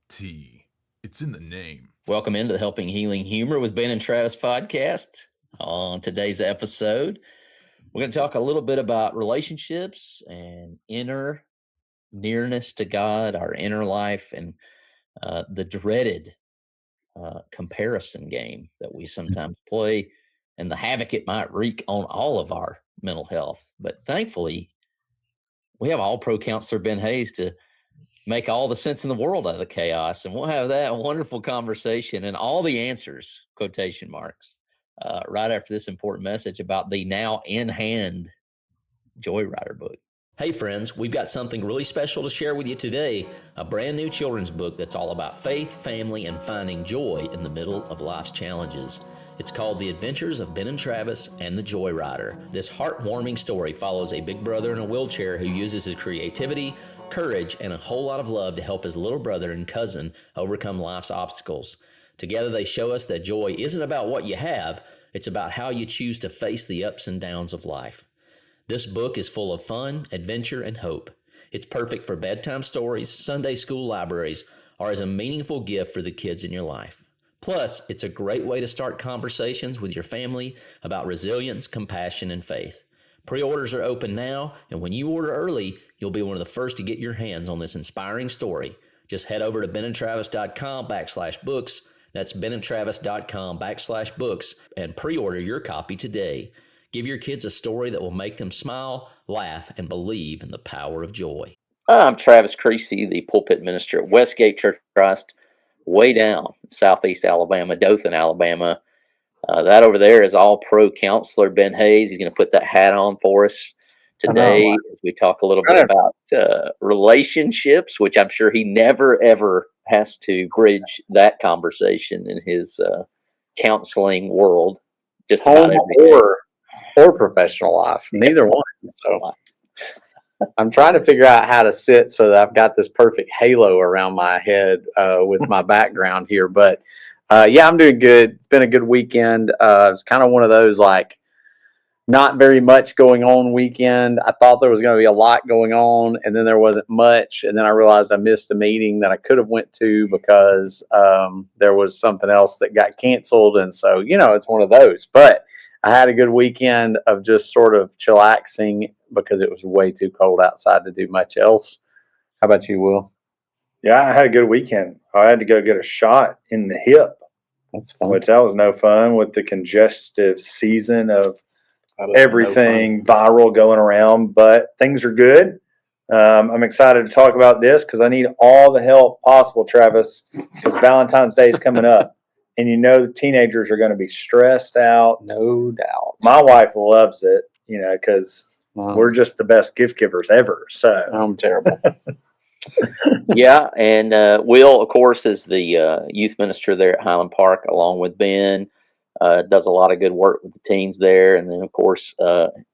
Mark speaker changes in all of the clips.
Speaker 1: T. It's in the name.
Speaker 2: Welcome into the Helping Healing Humor with Ben and Travis podcast. On today's episode, we're going to talk a little bit about relationships and inner nearness to God, our inner life, and the dreaded comparison game that we sometimes play and the havoc it might wreak on all of our mental health. But thankfully, we have all-pro counselor Ben Hayes to make all the sense in the world out of the chaos. And we'll have that wonderful conversation and all the answers, quotation marks, right after this important message about the now in hand Joyrider book. Hey friends, we've got something really special to share with you today, a brand new children's book that's all about faith, family, and finding joy in the middle of life's challenges. It's called The Adventures of Ben and Travis and the Joyrider. This heartwarming story follows a big brother in a wheelchair who uses his creativity, courage, and a whole lot of love to help his little brother and cousin overcome life's obstacles. Together they show us that joy isn't about what you have, it's about how you choose to face the ups and downs of life. This book is full of fun, adventure, and hope. It's perfect for bedtime stories, Sunday school libraries, or as a meaningful gift for the kids in your life. Plus, it's a great way to start conversations with your family about resilience, compassion, and faith. Pre-orders are open now, and when you order early, you'll be one of the first to get your hands on this inspiring story. Just head over to benandtravis.com/books. That's benandtravis.com/books and pre-order your copy today. Give your kids a story that will make them smile, laugh, and believe in the power of joy. I'm Travis Creasy, the pulpit minister at Westgate Church of Christ, way down in southeast Alabama, Dothan, Alabama. That over there is all-pro counselor Ben Hayes. He's going to put that hat on for us today as we talk a little bit about relationships, which I'm sure he never, ever has to bridge that conversation in his counseling world. Just
Speaker 3: home or professional life, neither one. So I'm trying to figure out how to sit so that I've got this perfect halo around my head with my background here. But yeah, I'm doing good. It's been a good weekend. It's kind of one of those like not very much going on weekend. I thought there was going to be a lot going on, and then there wasn't much. And then I realized I missed a meeting that I could have went to because there was something else that got canceled. And so, it's one of those. But I had a good weekend of just sort of chillaxing because it was way too cold outside to do much else. How about you, Will?
Speaker 4: Yeah, I had a good weekend. I had to go get a shot in the hip, which that was no fun with the congestive season of everything viral going around. But things are good. I'm excited to talk about this because I need all the help possible, Travis, because Valentine's Day is coming up. And the teenagers are going to be stressed out.
Speaker 3: No doubt.
Speaker 4: My wife loves it, because we're just the best gift givers ever. So
Speaker 3: I'm terrible.
Speaker 2: Yeah, and Will, of course, is the youth minister there at Highland Park, along with Ben. Does a lot of good work with the teens there. And then, of course,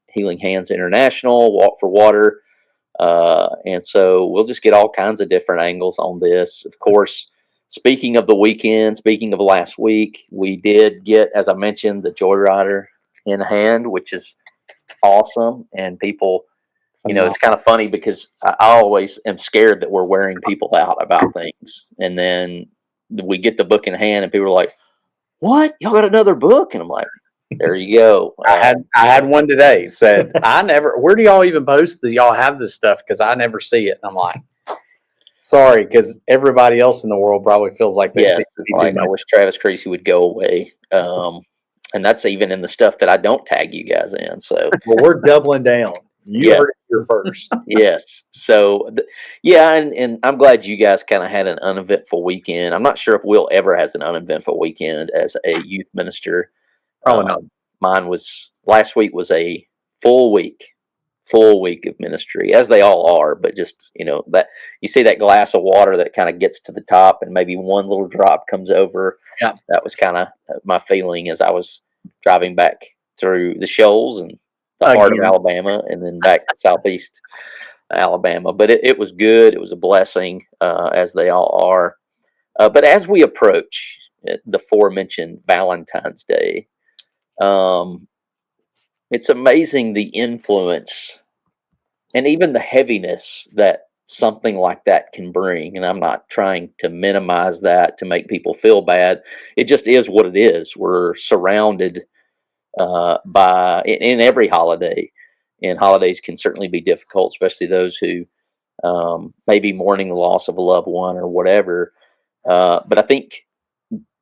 Speaker 2: Healing Hands International, Walk for Water. And so we'll just get all kinds of different angles on this. Of course, speaking of the weekend, speaking of last week, we did get, as I mentioned, the Joyrider in hand, which is awesome. And people, it's kind of funny because I always am scared that we're wearing people out about things. And then we get the book in hand and people are like, "What? Y'all got another book?" And I'm like, there you go.
Speaker 3: I had one today said, where do y'all even post that y'all have this stuff? Because I never see it. And I'm like, sorry, because everybody else in the world probably feels like they see too much.
Speaker 2: I wish Travis Creasy would go away. And that's even in the stuff that I don't tag you guys in. So
Speaker 4: well, we're doubling down. You heard it here first.
Speaker 2: Yes. So, and I'm glad you guys kind of had an uneventful weekend. I'm not sure if Will ever has an uneventful weekend as a youth minister.
Speaker 3: Probably not.
Speaker 2: Mine was, last week was a full week of ministry, as they all are. But just, that you see that glass of water that kind of gets to the top and maybe one little drop comes over.
Speaker 3: Yeah.
Speaker 2: That was kind of my feeling as I was driving back through the Shoals and the heart of Alabama and then back to southeast Alabama. But it was good. It was a blessing, as they all are. But as we approach the aforementioned Valentine's Day, it's amazing the influence and even the heaviness that something like that can bring. And I'm not trying to minimize that to make people feel bad. It just is what it is. We're surrounded by in every holiday, and holidays can certainly be difficult, especially those who may be mourning the loss of a loved one or whatever. But I think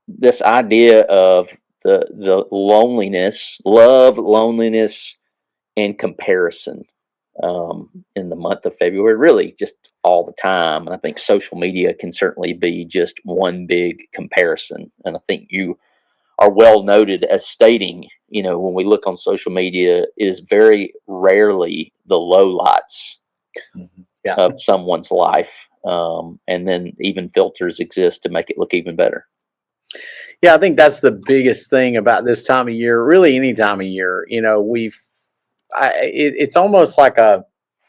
Speaker 2: this idea of the loneliness, love, loneliness, and comparison in the month of February, really just all the time. And I think social media can certainly be just one big comparison. And I think you are well noted as stating, when we look on social media, it is very rarely the lowlights of someone's life. And then even filters exist to make it look even better.
Speaker 3: Yeah, I think that's the biggest thing about this time of year, really any time of year. It's almost like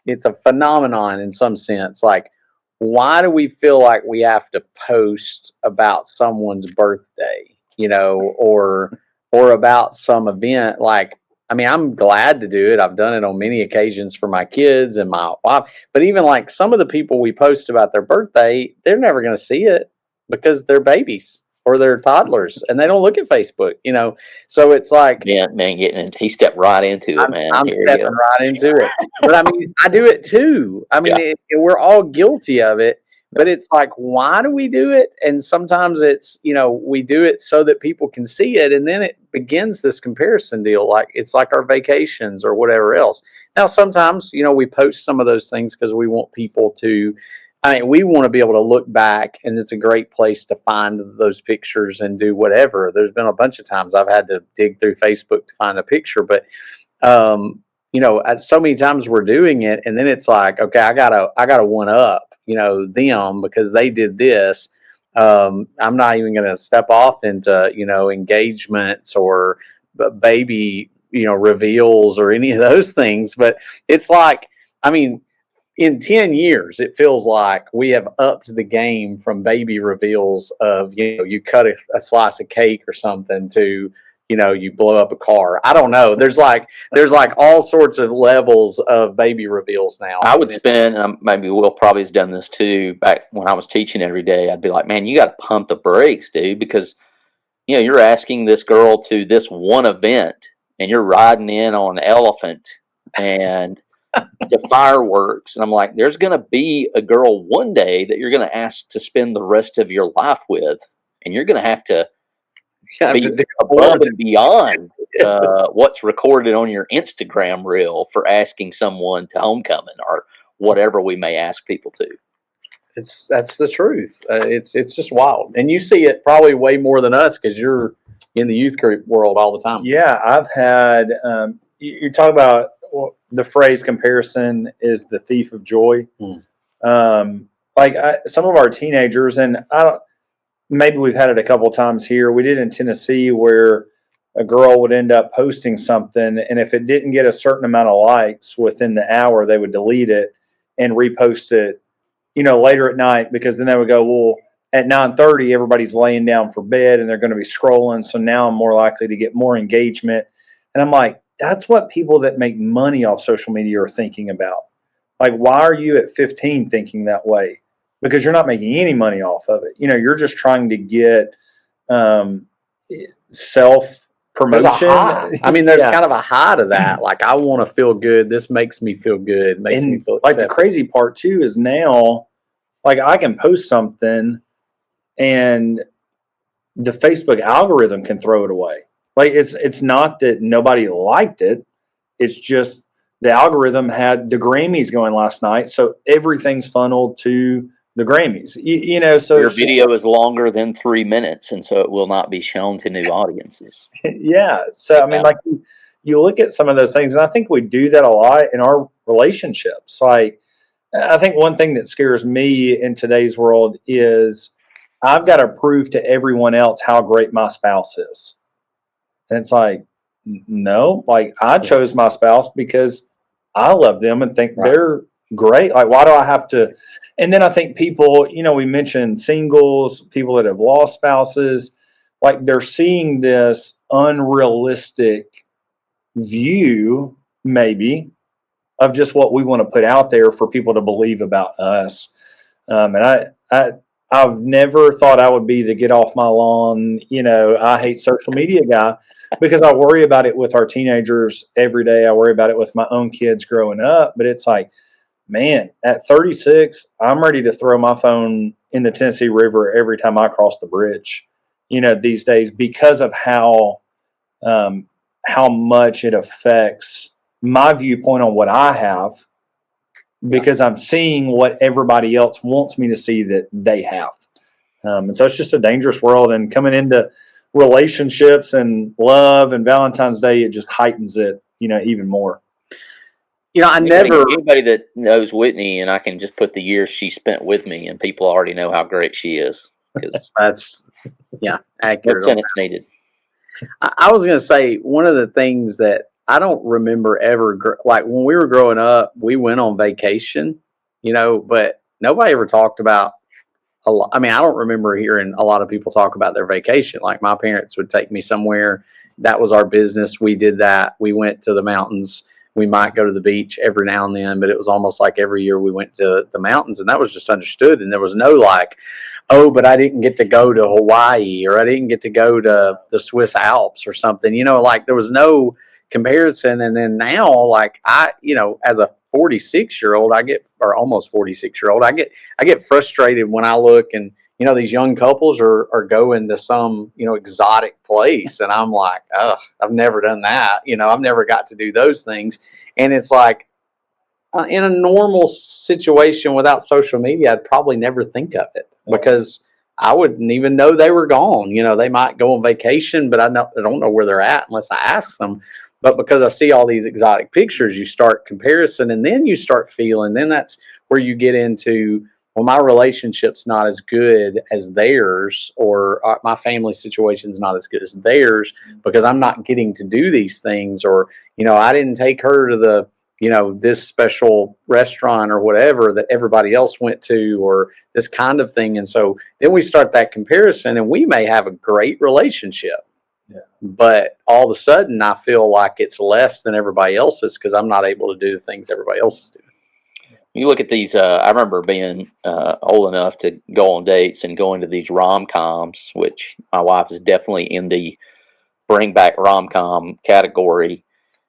Speaker 3: it's a phenomenon in some sense. Like, why do we feel like we have to post about someone's birthday, or about some event? Like, I mean, I'm glad to do it. I've done it on many occasions for my kids and my wife. But even like some of the people we post about their birthday, they're never going to see it because they're babies or they're toddlers and they don't look at Facebook, So it's like,
Speaker 2: yeah, man, he stepped right into it, man.
Speaker 3: I'm stepping right into it. But I mean, I do it too. I mean, we're all guilty of it. But it's like, why do we do it? And sometimes it's, we do it so that people can see it. And then it begins this comparison deal. Like, it's like our vacations or whatever else. Now, sometimes, we post some of those things because we want people to, we want to be able to look back, and it's a great place to find those pictures and do whatever. There's been a bunch of times I've had to dig through Facebook to find a picture, but, so many times we're doing it. And then it's like, okay, I gotta one up, them because they did this. I'm not even going to step off into, engagements or baby, reveals or any of those things. But it's like, I mean, in 10 years, it feels like we have upped the game from baby reveals of, you cut a slice of cake or something to, you blow up a car. I don't know. There's like all sorts of levels of baby reveals now.
Speaker 2: I would spend, maybe Will probably has done this too, back when I was teaching every day, I'd be like, man, you got to pump the brakes, dude, because, you're asking this girl to this one event and you're riding in on an elephant and the fireworks. And I'm like, there's going to be a girl one day that you're going to ask to spend the rest of your life with. And you're going to have to be above and beyond what's recorded on your Instagram reel for asking someone to homecoming or whatever we may ask people to.
Speaker 3: That's the truth. It's just wild. And you see it probably way more than us because you're in the youth group world all the time.
Speaker 4: Yeah, I've had, you talk about the phrase comparison is the thief of joy. Some of our teenagers, and maybe we've had it a couple of times here. We did in Tennessee where a girl would end up posting something, and if it didn't get a certain amount of likes within the hour, they would delete it and repost it, later at night, because then they would go, well, at 9:30, everybody's laying down for bed and they're going to be scrolling. So now I'm more likely to get more engagement. And I'm like, that's what people that make money off social media are thinking about. Like, why are you at 15 thinking that way? Because you're not making any money off of it. You're just trying to get self promotion.
Speaker 3: I mean, there's kind of a high to that. Like, I want to feel good. This makes me feel good. Makes me feel accepted.
Speaker 4: Like, the crazy part too is now, like, I can post something and the Facebook algorithm can throw it away. Like, it's not that nobody liked it. It's just the algorithm had the Grammys going last night, so everything's funneled to the Grammys. So
Speaker 2: your video is longer than 3 minutes, and so it will not be shown to new audiences.
Speaker 4: Yeah. So I mean, like, you look at some of those things, and I think we do that a lot in our relationships. Like, I think one thing that scares me in today's world is I've got to prove to everyone else how great my spouse is. And it's like, no, like, I chose my spouse because I love them and think they're great. Like, why do I have to? And then I think people, we mentioned singles, people that have lost spouses, like, they're seeing this unrealistic view, maybe, of just what we want to put out there for people to believe about us. And I've never thought I would be the get off my lawn, I hate social media guy, because I worry about it with our teenagers every day. I worry about it with my own kids growing up. But it's like, man, at 36, I'm ready to throw my phone in the Tennessee River every time I cross the bridge, these days, because of how much it affects my viewpoint on what I have, because I'm seeing what everybody else wants me to see that they have. And so it's just a dangerous world. And coming into relationships and love and Valentine's Day, it just heightens it, even more.
Speaker 2: Anybody that knows Whitney, and I can just put the years she spent with me, and people already know how great she is. Because
Speaker 3: That's accurate.
Speaker 2: no sentence needed.
Speaker 3: I was going to say, one of the things that I don't remember ever, like when we were growing up, we went on vacation, but nobody ever talked about a lot. I mean, I don't remember hearing a lot of people talk about their vacation. Like my parents would take me somewhere. That was our business. We did that. We went to the mountains. We might go to the beach every now and then, but it was almost like every year we went to the mountains, and that was just understood. And there was no like, oh, but I didn't get to go to Hawaii, or I didn't get to go to the Swiss Alps or something, like there was no comparison. And then now, like as a 46-year-old, or almost 46-year-old, I get frustrated when I look and, these young couples are going to some, exotic place. And I'm like, oh, I've never done that. I've never got to do those things. And it's like, in a normal situation without social media, I'd probably never think of it, because I wouldn't even know they were gone. They might go on vacation, but I don't know where they're at unless I ask them. But because I see all these exotic pictures, you start comparison, and then you start feeling. Then that's where you get into, well, my relationship's not as good as theirs, or my family situation's not as good as theirs, because I'm not getting to do these things, or, I didn't take her to the, this special restaurant or whatever that everybody else went to, or this kind of thing. And so then we start that comparison, and we may have a great relationship, but all of a sudden I feel like it's less than everybody else's because I'm not able to do the things everybody else is doing.
Speaker 2: You look at these, I remember being old enough to go on dates and going to these rom-coms, which my wife is definitely in the bring back rom-com category.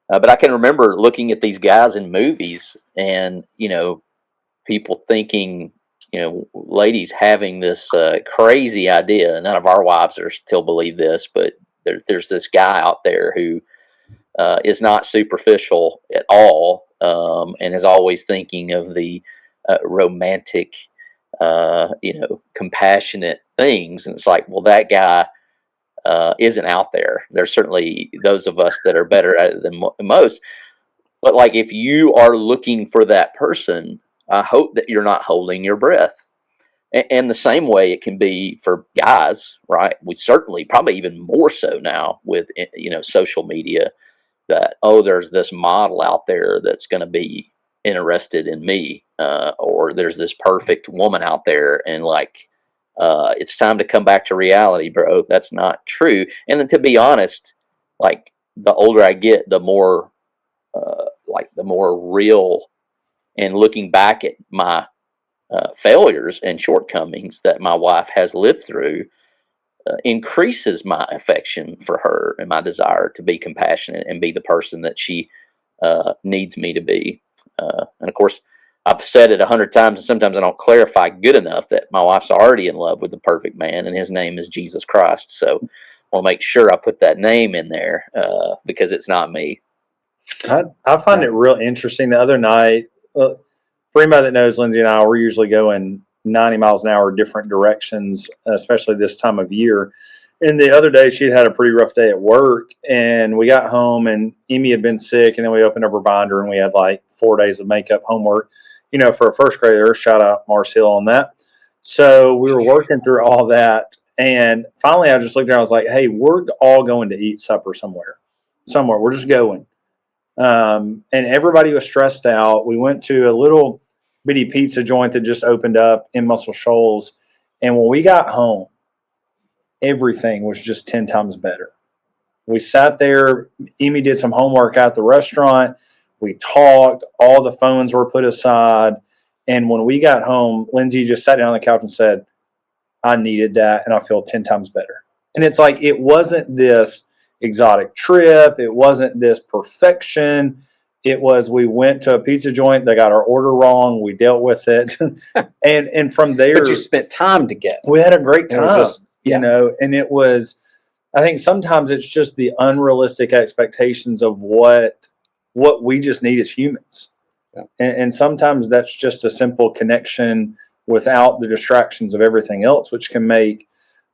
Speaker 2: But I can remember looking at these guys in movies and, people thinking, ladies having this crazy idea. None of our wives are still believe this, but there's this guy out there who is not superficial at all, and is always thinking of the romantic, compassionate things. And it's like, well, that guy isn't out there. There's certainly those of us that are better at it than most. But like, if you are looking for that person, I hope that you're not holding your breath. And the same way it can be for guys, right? We certainly, probably even more so now with, social media, that, oh, there's this model out there that's going to be interested in me, or there's this perfect woman out there, and like, it's time to come back to reality, bro. That's not true. And then, to be honest, like, the older I get, the more real, and looking back at my failures and shortcomings that my wife has lived through, increases my affection for her and my desire to be compassionate and be the person that she needs me to be. And of course, I've said it 100 times, and sometimes I don't clarify good enough, that my wife's already in love with the perfect man, and his name is Jesus Christ. So I'll make sure I put that name in there, because it's not me.
Speaker 4: I find it real interesting. The other night, for anybody that knows Lindsay and I, we're usually going 90 miles an hour different directions, especially this time of year. And the other day, she'd had a pretty rough day at work, and we got home, and Amy had been sick, and then we opened up her binder, and we had like 4 days of makeup homework, for a first grader. Shout out Mars Hill on that. So we were working through all that, and finally I just looked around. I was like, hey, we're all going to eat supper somewhere. We're just going. And everybody was stressed out. We went to a little bitty pizza joint that just opened up in Muscle Shoals. And when we got home, everything was just 10 times better. We sat there. Amy did some homework at the restaurant. We talked. All the phones were put aside. And when we got home, Lindsay just sat down on the couch and said, I needed that, and I feel 10 times better. And it's like, it wasn't this exotic trip. It wasn't this perfection. It was, we went to a pizza joint. They got our order wrong. We dealt with it. and from there.
Speaker 3: But you spent time together.
Speaker 4: We had a great time,
Speaker 3: just,
Speaker 4: you know, and it was, I think sometimes it's just the unrealistic expectations of what we just need as humans.
Speaker 3: Yeah.
Speaker 4: And sometimes that's just a simple connection without the distractions of everything else, which can make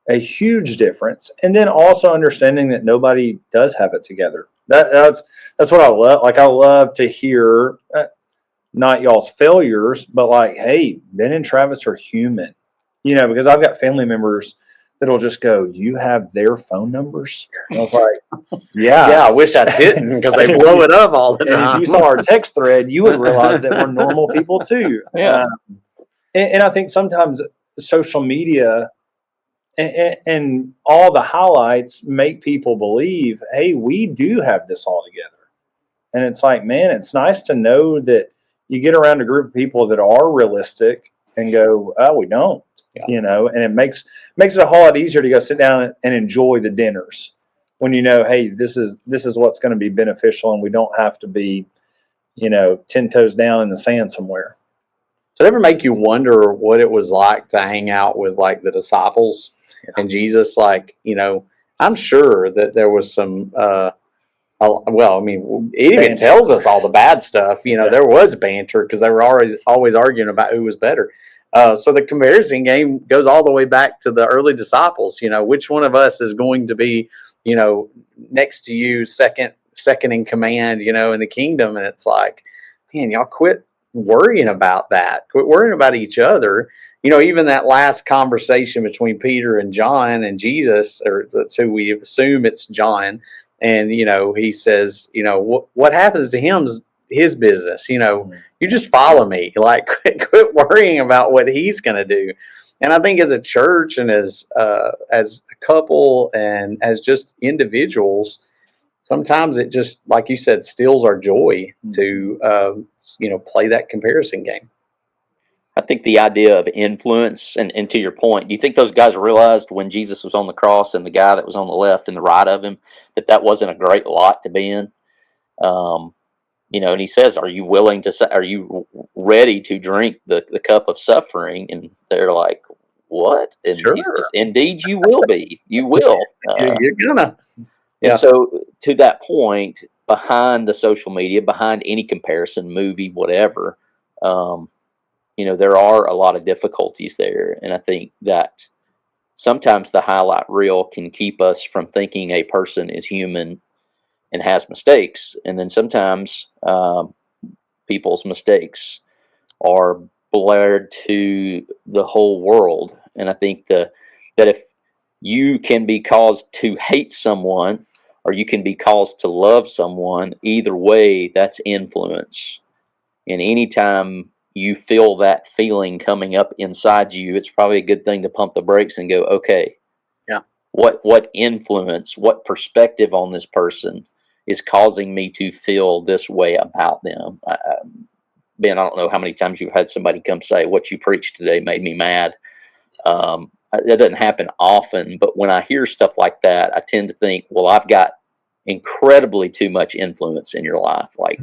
Speaker 4: a huge difference. And then also understanding that nobody does have it together. That's what I love. Like, I love to hear not y'all's failures, but like, hey, Ben and Travis are human, you know, because I've got family members that'll just go, you have their phone numbers? And I was like, yeah.
Speaker 3: Yeah, I wish I didn't, because they blow it up all the
Speaker 4: And
Speaker 3: time.
Speaker 4: if you saw our text thread, you would realize that we're normal people too.
Speaker 2: Yeah.
Speaker 4: And I think sometimes social media and all the highlights make people believe, hey, we do have this all together. And it's like, man, it's nice to know that you get around a group of people that are realistic and go, oh, we don't, you know, and it makes it a whole lot easier to go sit down and enjoy the dinners when you know, hey, this is what's going to be beneficial, and we don't have to be, you know, 10 toes down in the sand somewhere.
Speaker 3: So it ever make you wonder what it was like to hang out with like the disciples and Jesus? Like, you know, I'm sure that there was some, well, I mean, it even tells us all the bad stuff. You know, there was banter because they were always arguing about who was better. So the comparison game goes all the way back to the early disciples. You know, which one of us is going to be, you know, next to you, second in command, you know, in the kingdom? And it's like, man, y'all quit worrying about that. Quit worrying about each other. You know, even that last conversation between Peter and John and Jesus, or that's who we assume it's John. And, you know, he says, you know, what happens to him's his business. You know, you just follow me. Like, quit worrying about what he's going to do. And I think as a church and as a couple and as just individuals, sometimes it just, like you said, steals our joy to, you know, play that comparison game.
Speaker 2: I think the idea of influence, and to your point, do you think those guys realized when Jesus was on the cross and the guy that was on the left and the right of him, that wasn't a great lot to be in? You know, and he says, are you ready to drink the cup of suffering? And they're like, what? And
Speaker 3: Sure.
Speaker 2: he says, indeed, you will be. You will.
Speaker 3: You're gonna. Yeah.
Speaker 2: And so to that point, behind the social media, behind any comparison, movie, whatever, you know, there are a lot of difficulties there. And I think that sometimes the highlight reel can keep us from thinking a person is human and has mistakes. And then sometimes people's mistakes are blared to the whole world. And I think that if you can be caused to hate someone or you can be caused to love someone, either way, that's influence. And anytime you feel that feeling coming up inside you, it's probably a good thing to pump the brakes and go, okay, what influence, what perspective on this person is causing me to feel this way about them? Ben, I don't know how many times you've had somebody come say, what you preached today made me mad. That doesn't happen often, but when I hear stuff like that, I tend to think, well, I've got incredibly too much influence in your life. Like,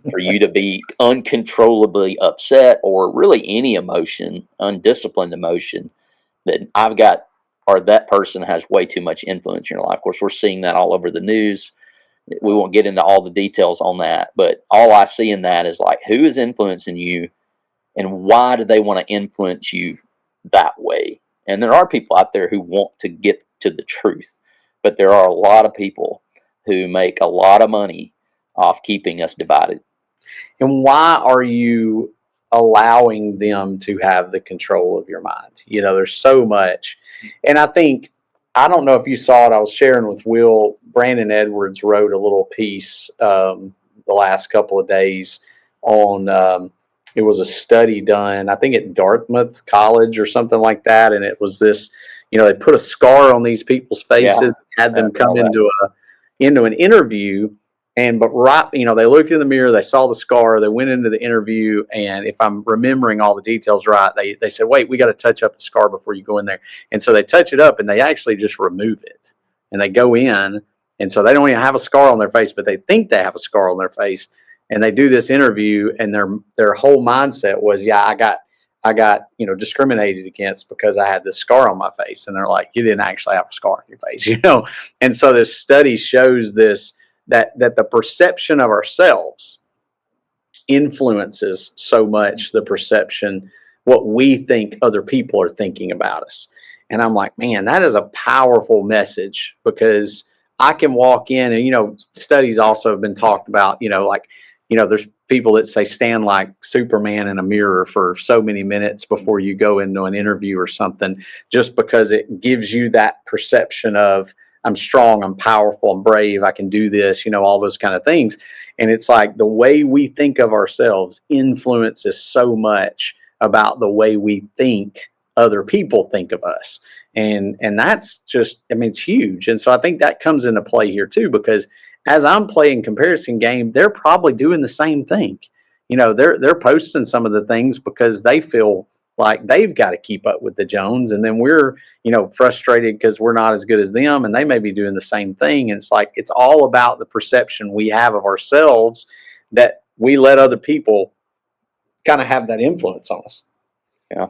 Speaker 2: for you to be uncontrollably upset, or really any emotion, undisciplined emotion, that I've got, or that person has way too much influence in your life. Of course, we're seeing that all over the news. We won't get into all the details on that, but all I see in that is like, who is influencing you and why do they want to influence you that way? And there are people out there who want to get to the truth, but there are a lot of people who make a lot of money off keeping us divided.
Speaker 3: And why are you allowing them to have the control of your mind? You know, there's so much. And I think, I don't know if you saw it, I was sharing with Will, Brandon Edwards wrote a little piece the last couple of days on, it was a study done, I think at Dartmouth College or something like that. And it was this, you know, they put a scar on these people's faces, had them come into an interview. But right, they looked in the mirror, they saw the scar, they went into the interview, and if I'm remembering all the details right, they said, wait, we got to touch up the scar before you go in there. And so they touch it up and they actually just remove it. And they go in, and so they don't even have a scar on their face, but they think they have a scar on their face. And they do this interview, and their whole mindset was, yeah, I got discriminated against because I had this scar on my face. And they're like, you didn't actually have a scar on your face, And so this study shows this, that the perception of ourselves influences so much the perception, what we think other people are thinking about us. And I'm like, man, that is a powerful message, because I can walk in and, studies also have been talked about, there's people that say stand like Superman in a mirror for so many minutes before you go into an interview or something, just because it gives you that perception of, I'm strong, I'm powerful, I'm brave, I can do this, all those kind of things. And it's like the way we think of ourselves influences so much about the way we think other people think of us. And that's just, it's huge. And so I think that comes into play here too, because as I'm playing comparison game, they're probably doing the same thing. They're posting some of the things because they feel like they've got to keep up with the Jones, and then we're, frustrated because we're not as good as them, and they may be doing the same thing. And it's like, it's all about the perception we have of ourselves, that we let other people kind of have that influence on us.
Speaker 2: Yeah.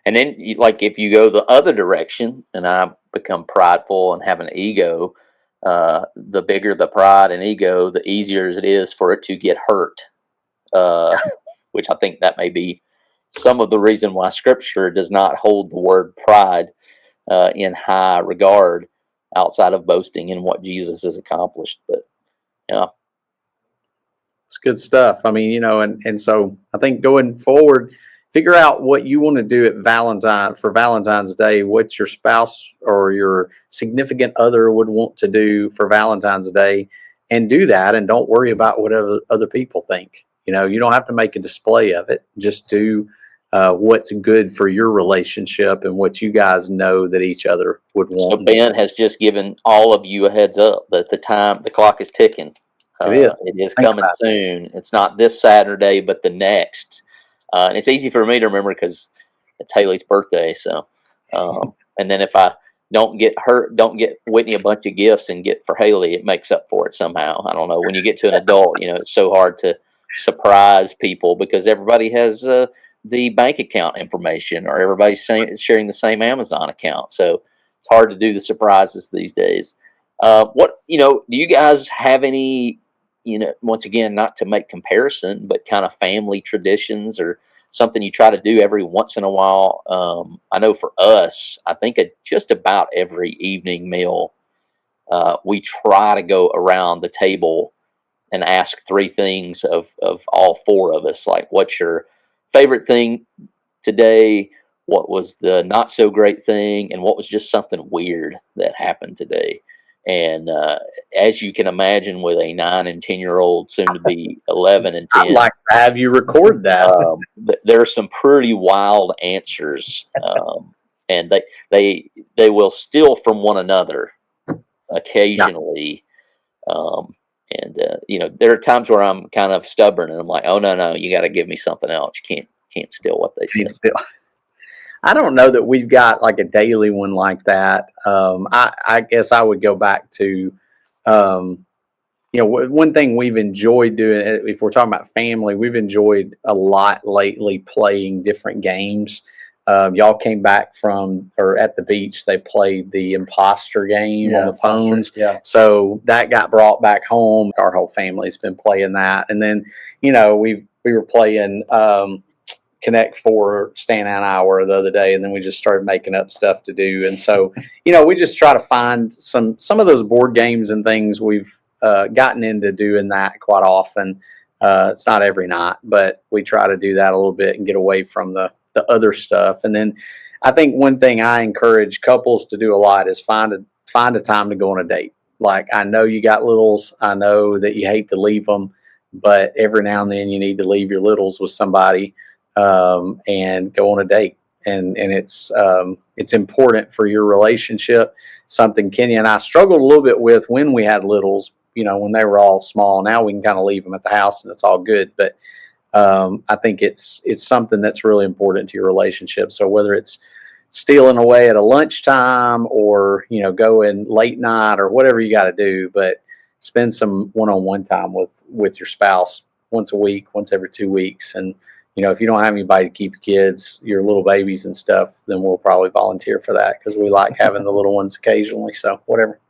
Speaker 2: And then if you go the other direction and I become prideful and have an ego, the bigger the pride and ego, the easier it is for it to get hurt, which I think that may be some of the reason why Scripture does not hold the word pride in high regard outside of boasting in what Jesus has accomplished. But yeah,
Speaker 3: it's good stuff. And so I think going forward, figure out what you want to do at Valentine's Day, what your spouse or your significant other would want to do for Valentine's Day, and do that, and don't worry about what other people think. You don't have to make a display of it. Just do what's good for your relationship and what you guys know that each other would want.
Speaker 2: So Ben has just given all of you a heads up that the clock is ticking. It is coming soon. It's not this Saturday, but the next. And it's easy for me to remember because it's Haley's birthday. So, and then if I don't get Whitney a bunch of gifts and get for Haley, it makes up for it somehow. I don't know. When you get to an adult, it's so hard to surprise people because everybody has the bank account information, or everybody's sharing the same Amazon account. So it's hard to do the surprises these days. Do you guys have any, once again, not to make comparison, but kind of family traditions or something you try to do every once in a while? I know for us, I think at just about every evening meal, we try to go around the table and ask three things of all four of us. Like, what's your favorite thing today? What was the not so great thing? And what was just something weird that happened today? And as you can imagine, with a 9 and 10-year-old, soon to be 11 and 10,
Speaker 3: I'd like to have you record that.
Speaker 2: There are some pretty wild answers, and they will steal from one another occasionally. There are times where I'm kind of stubborn, and I'm like, "Oh no, you got to give me something else. You can't steal what they say."
Speaker 3: I don't know that we've got like a daily one like that. I guess I would go back to, one thing we've enjoyed doing, if we're talking about family, we've enjoyed a lot lately playing different games. Y'all came back at the beach, they played the imposter game on the phones.
Speaker 4: Yeah.
Speaker 3: So that got brought back home. Our whole family's been playing that. And then, we were playing, Connect Four Stand Out Hour the other day, and then we just started making up stuff to do. And so, we just try to find some of those board games and things. We've gotten into doing that quite often. It's not every night, but we try to do that a little bit and get away from the other stuff. And then I think one thing I encourage couples to do a lot is find a time to go on a date. Like, I know you got littles. I know that you hate to leave them, but every now and then you need to leave your littles with somebody. And go on a date, and it's important for your relationship. Something Kenya and I struggled a little bit with when we had littles, when they were all small. Now we can kind of leave them at the house and it's all good. But I think it's something that's really important to your relationship. So whether it's stealing away at a lunchtime or, going late night or whatever you got to do, but spend some one-on-one time with your spouse once a week, once every 2 weeks. And, if you don't have anybody to keep your kids, your little babies and stuff, then we'll probably volunteer for that because we like having the little ones occasionally. So whatever.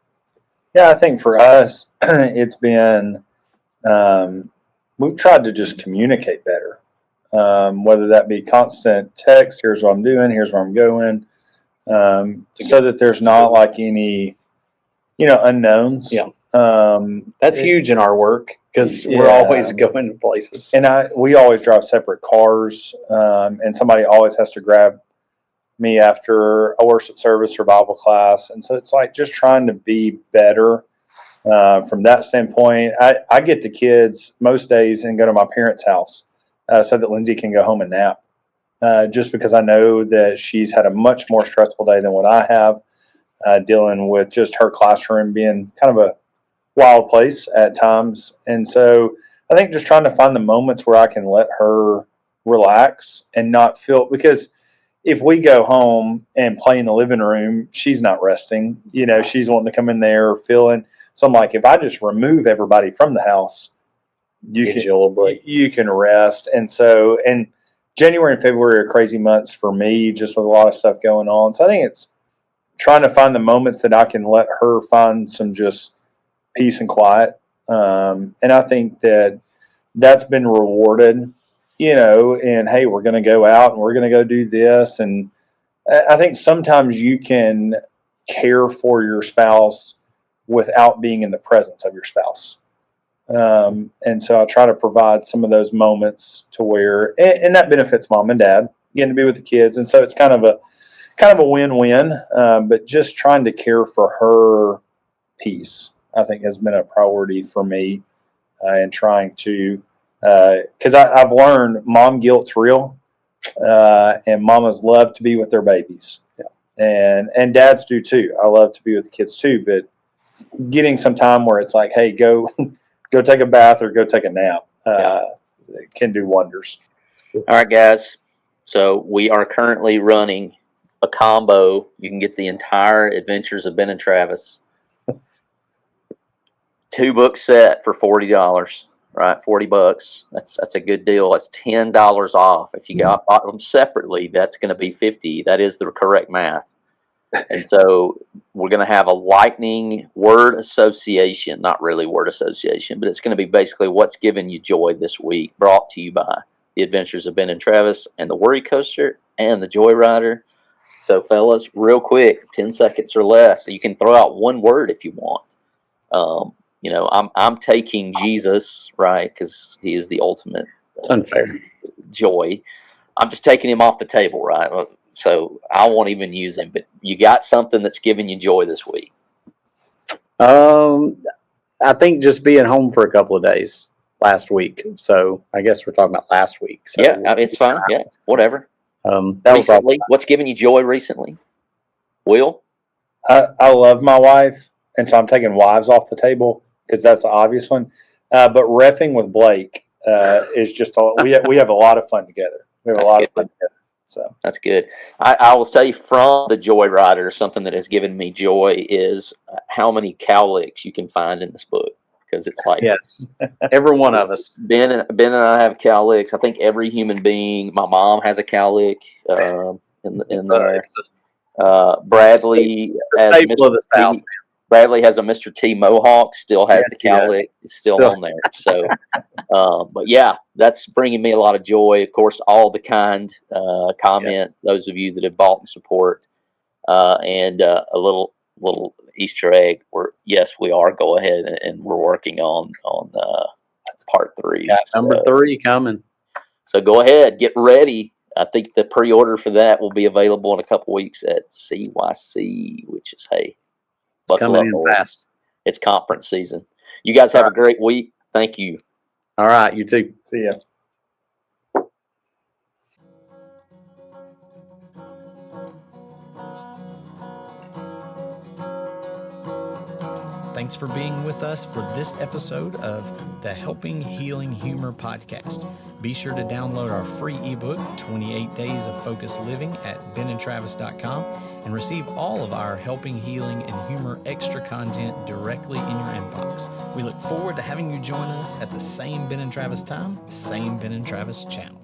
Speaker 4: Yeah, I think for us, it's been, we've tried to just communicate better, whether that be constant text, here's what I'm doing, here's where I'm going, so that there's not like any, unknowns.
Speaker 3: Yeah. That's huge in our work because we're always going to places.
Speaker 4: And we always drive separate cars, and somebody always has to grab me after a worship service or Bible class. And so it's like just trying to be better from that standpoint. I get the kids most days and go to my parents' house so that Lindsay can go home and nap, just because I know that she's had a much more stressful day than what I have, dealing with just her classroom being kind of a wild place at times. And so I think just trying to find the moments where I can let her relax and not feel, because if we go home and play in the living room, she's not resting. She's wanting to come in there feeling. So I'm like, if I just remove everybody from the house, you can rest. And so, and January and February are crazy months for me, just with a lot of stuff going on. So I think it's trying to find the moments that I can let her find some just peace and quiet. And I think that's been rewarded, and hey, we're going to go out and we're going to go do this. And I think sometimes you can care for your spouse without being in the presence of your spouse. And so I try to provide some of those moments to where, and that benefits mom and dad getting to be with the kids. And so it's kind of a win-win, but just trying to care for her peace, I think, has been a priority for me, and trying to, because I've learned mom guilt's real, and mamas love to be with their babies. Yeah. And dads do too. I love to be with the kids too, but getting some time where it's like, hey, go take a bath or go take a nap, can do wonders.
Speaker 2: All right, guys. So we are currently running a combo. You can get the entire Adventures of Ben and Travis 2-book set for $40, right? $40. That's a good deal. That's $10 off. If you bought them separately, that's going to be $50. That is the correct math. And so we're going to have a lightning word association, not really word association, but it's going to be basically what's giving you joy this week, brought to you by the Adventures of Ben and Travis and the Worry Coaster and the Joy Rider. So fellas, real quick, 10 seconds or less. You can throw out one word if you want. I'm taking Jesus, right? Because he is the ultimate.
Speaker 3: It's unfair.
Speaker 2: Joy. I'm just taking him off the table, right? So I won't even use him. But you got something that's giving you joy this week?
Speaker 3: I think just being home for a couple of days last week. So I guess we're talking about last week. So
Speaker 2: yeah, it's fine. Yeah, whatever.
Speaker 3: Recently,
Speaker 2: what's giving you joy recently? Will?
Speaker 4: I love my wife, and so I'm taking wives off the table because that's the obvious one. But reffing with Blake is just we have a lot of fun together. We have a lot of fun together. So
Speaker 2: that's good. I will tell you from the Joy Rider, something that has given me joy is how many cowlicks you can find in this book. Because it's like,
Speaker 3: yes, every one of us.
Speaker 2: Ben and I have cowlicks. I think every human being. My mom has a cowlick. Bradley,
Speaker 3: it's a staple of the South.
Speaker 2: Bradley has a Mr. T Mohawk. Still has the cowlick. It's still on there. So, but yeah, that's bringing me a lot of joy. Of course, all the kind comments. Yes. Those of you that have bought and support, and a little Easter egg. We are. Go ahead and we're working on part 3.
Speaker 3: Yeah, number 3 coming.
Speaker 2: So go ahead, get ready. I think the pre-order for that will be available in a couple weeks at CYC, which is buckle up, in fast. It's conference season. You guys have a great week. Thank you.
Speaker 3: All right, you too.
Speaker 4: See ya.
Speaker 5: Thanks for being with us for this episode of the Helping Healing Humor podcast. Be sure to download our free ebook, 28 Days of Focused Living, at benandtravis.com and receive all of our Helping Healing and Humor extra content directly in your inbox. We look forward to having you join us at the same Ben and Travis time, same Ben and Travis channel.